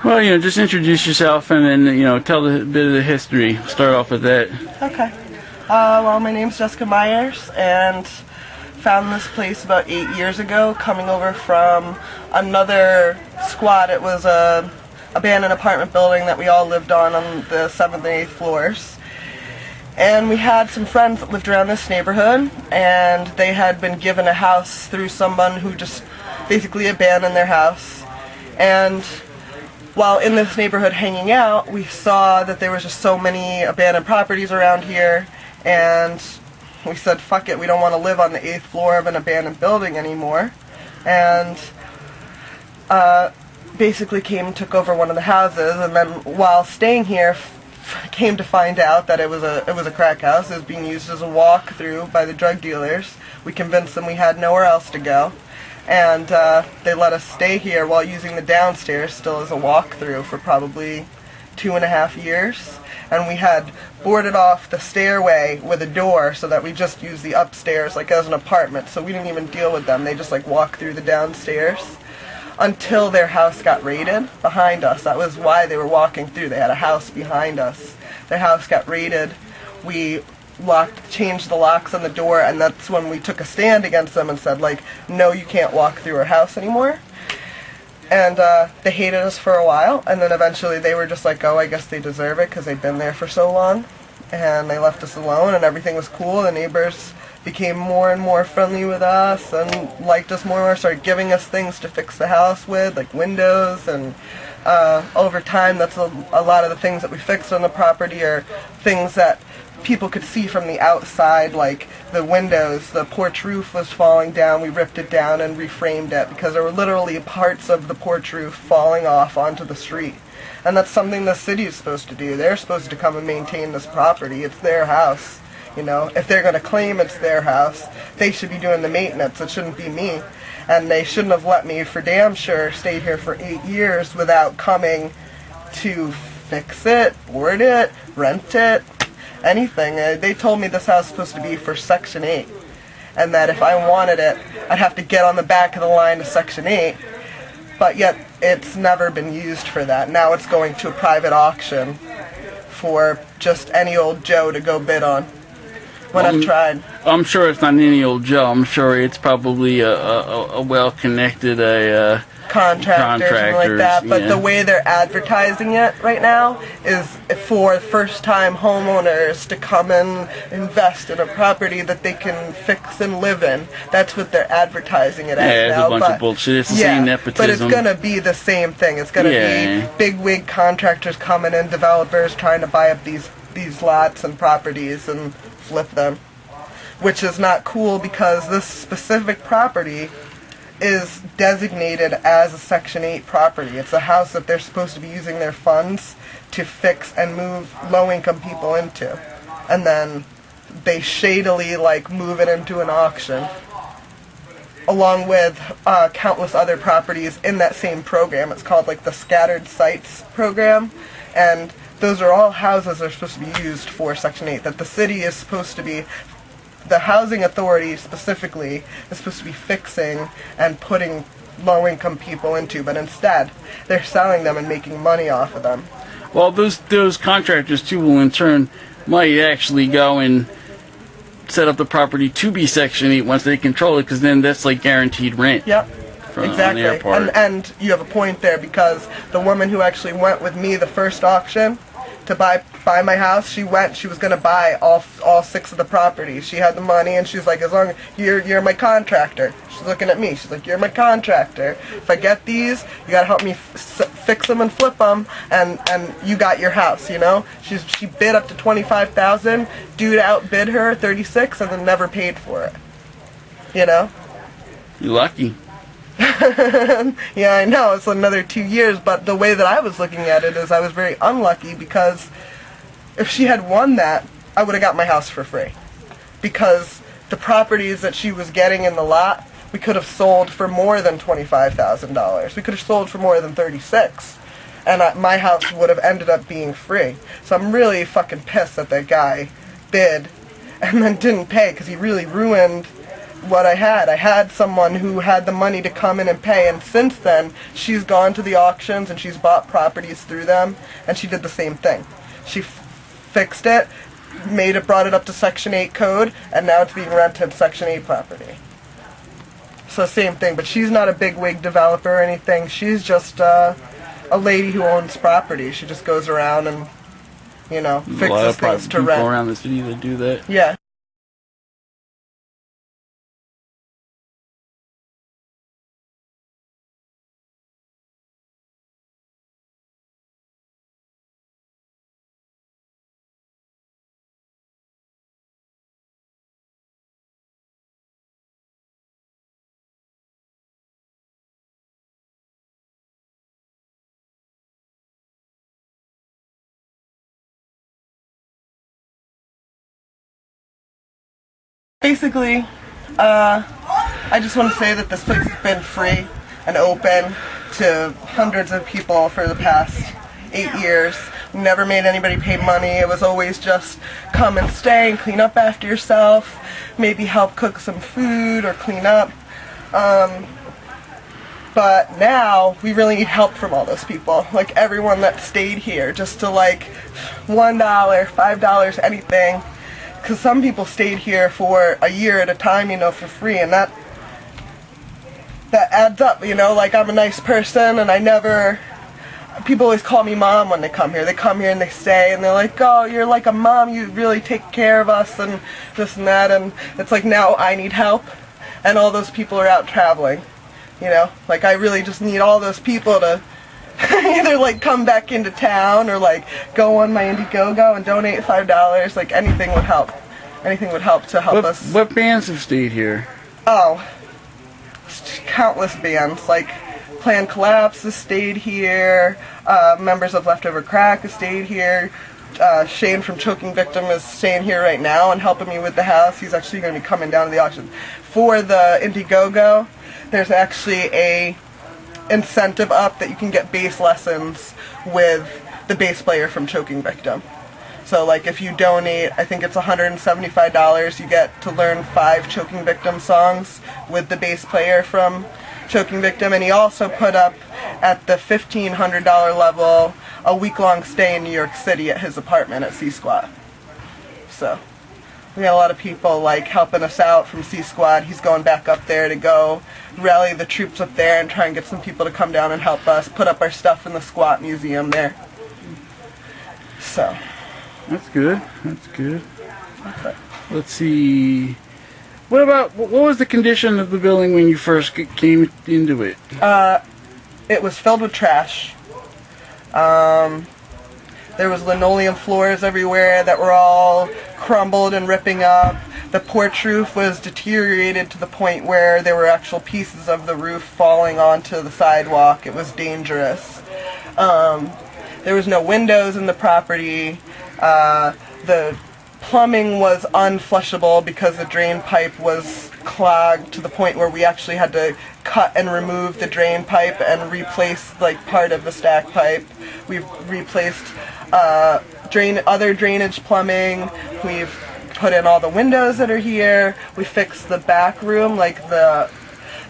Well, just introduce yourself and then, tell a bit of the history. Start off with that. Okay. Well, my name's Jessica Myers, and found this place about 8 years ago, coming over from another squad. It was a abandoned apartment building that we all lived on the 7th and 8th floors. And we had some friends that lived around this neighborhood, and they had been given a house through someone who just basically abandoned their house. And while in this neighborhood hanging out, we saw that there was just so many abandoned properties around here, and we said, fuck it, we don't want to live on the 8th floor of an abandoned building anymore. And basically came and took over one of the houses, and then while staying here, came to find out that it was a crack house. It was being used as a walk-through by the drug dealers. We convinced them we had nowhere else to go, and they let us stay here while using the downstairs still as a walk-through for probably 2.5 years. And we had boarded off the stairway with a door so that we just used the upstairs like as an apartment. So we didn't even deal with them. They just like walked through the downstairs until their house got raided behind us. That was why they were walking through. They had a house behind us. Their house got raided. We changed the locks on the door, and that's when we took a stand against them and said, like, no, you can't walk through our house anymore. And they hated us for a while, and then eventually they were just like, oh, I guess they deserve it because they've been there for so long. And they left us alone, and everything was cool. The neighbors became more and more friendly with us and liked us more and more, started giving us things to fix the house with, like windows, and over time that's a lot of the things that we fixed on the property are things that people could see from the outside, like the windows. The porch roof was falling down. We ripped it down and reframed it because there were literally parts of the porch roof falling off onto the street. And that's something the city is supposed to do. They're supposed to come and maintain this property. It's their house. If they're going to claim it's their house, they should be doing the maintenance. It shouldn't be me. And they shouldn't have let me, for damn sure, stay here for 8 years without coming to fix it, board it, rent it, anything. They told me this house is supposed to be for Section 8, and that if I wanted it, I'd have to get on the back of the line to Section 8, but yet it's never been used for that. Now it's going to a private auction for just any old Joe to go bid on. When I've tried. I'm sure it's not any old Joe. I'm sure it's probably a well-connected contractor, something like that. But the way they're advertising it right now is for first-time homeowners to come and invest in a property that they can fix and live in. That's what they're advertising it as now. Yeah, it's a bunch of bullshit. It's the same nepotism. But it's going to be the same thing. It's going to be big-wig contractors coming in, developers trying to buy up these lots and properties and flip them, which is not cool because this specific property is designated as a Section 8 property. It's a house that they're supposed to be using their funds to fix and move low-income people into. And then they shadily, move it into an auction, along with countless other properties in that same program. It's called, the Scattered Sites program, and those are all houses that are supposed to be used for Section 8, that the city is supposed to be, the housing authority specifically, is supposed to be fixing and putting low-income people into, but instead, they're selling them and making money off of them. Well, those contractors, too, will in turn might actually go and set up the property to be Section 8 once they control it, because then that's guaranteed rent. Yep. Exactly. And you have a point there, because the woman who actually went with me the first auction to buy my house, she was going to buy all 6 of the properties. She had the money, and she's like, as long as you're my contractor. She's looking at me. She's like, you're my contractor. If I get these, you got to help me fix them and flip them, and you got your house, She bid up to $25,000. Dude outbid her $36,000 and then never paid for it. You're lucky. Yeah, I know, it's another 2 years, but the way that I was looking at it is I was very unlucky, because if she had won that, I would have got my house for free. Because the properties that she was getting in the lot, we could have sold for more than $25,000. We could have sold for more than $36,000. And my house would have ended up being free. So I'm really fucking pissed that that guy bid and then didn't pay, because he really ruined what I had. I had someone who had the money to come in and pay, and since then she's gone to the auctions and she's bought properties through them, and she did the same thing. She fixed it, brought it up to Section 8 code, and now it's being rented Section 8 property. So same thing, but she's not a big wig developer or anything. She's just a lady who owns property. She just goes around and, you know, fixes things to rent. People around the city that do that. Yeah. Basically, I just want to say that this place has been free and open to hundreds of people for the past 8 years. We never made anybody pay money. It was always just come and stay and clean up after yourself, maybe help cook some food or clean up. But now we really need help from all those people, like everyone that stayed here, just to like $1, $5, anything. Because some people stayed here for a year at a time, you know, for free, and that adds up, you know. Like, I'm a nice person, and people always call me mom when they come here. They come here and they stay, and they're like, oh, you're like a mom, you really take care of us, and this and that, and it's like, now I need help, and all those people are out traveling, you know. Like, I really just need all those people to either like come back into town or like go on my Indiegogo and donate $5. Like anything would help. Anything would help to help us. What bands have stayed here? Oh, countless bands. Like Plan Collapse has stayed here. Members of Leftover Crack have stayed here. Shane from Choking Victim is staying here right now and helping me with the house. He's actually going to be coming down to the auction. For the Indiegogo, there's actually a incentive up that you can get bass lessons with the bass player from Choking Victim. So like if you donate, I think it's $175, you get to learn 5 Choking Victim songs with the bass player from Choking Victim. And he also put up at the $1,500 level a week-long stay in New York City at his apartment at C-Squad. So we got a lot of people like helping us out from C-Squad. He's going back up there to go rally the troops up there and try and get some people to come down and help us put up our stuff in the squat museum there. So that's good. That's good. Let's see. What was the condition of the building when you first came into it? It was filled with trash. There was linoleum floors everywhere that were all crumbled and ripping up. The porch roof was deteriorated to the point where there were actual pieces of the roof falling onto the sidewalk. It was dangerous. There was no windows in the property. The plumbing was unflushable because the drain pipe was clogged to the point where we actually had to cut and remove the drain pipe and replace like part of the stack pipe. We've replaced other drainage plumbing. We've put in all the windows that are here. We fixed the back room. Like the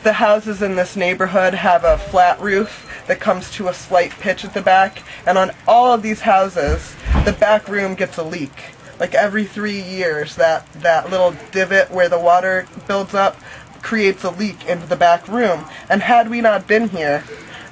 houses in this neighborhood have a flat roof that comes to a slight pitch at the back, and on all of these houses the back room gets a leak. Like every 3 years that little divot where the water builds up creates a leak into the back room, and had we not been here,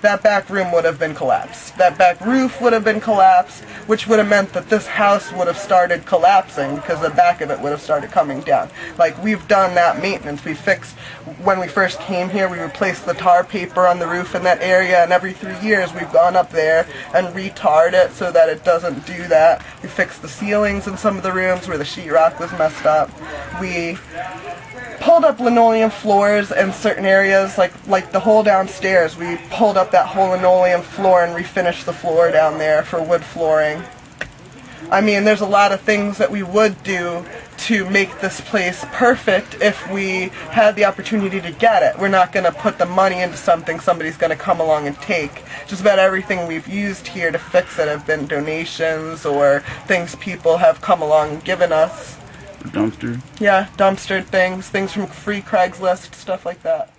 that back room would have been collapsed. That back roof would have been collapsed, which would have meant that this house would have started collapsing because the back of it would have started coming down. Like, we've done that maintenance. We fixed, when we first came here, we replaced the tar paper on the roof in that area, and every 3 years we've gone up there and re-tarred it so that it doesn't do that. We fixed the ceilings in some of the rooms where the sheetrock was messed up. We pulled up linoleum floors in certain areas, like the whole downstairs. We pulled up that whole linoleum floor and refinished the floor down there for wood flooring. I mean, there's a lot of things that we would do to make this place perfect if we had the opportunity to get it. We're not going to put the money into something somebody's going to come along and take. Just about everything we've used here to fix it have been donations or things people have come along and given us. Or dumpster. Yeah, dumpstered things from free Craigslist, stuff like that.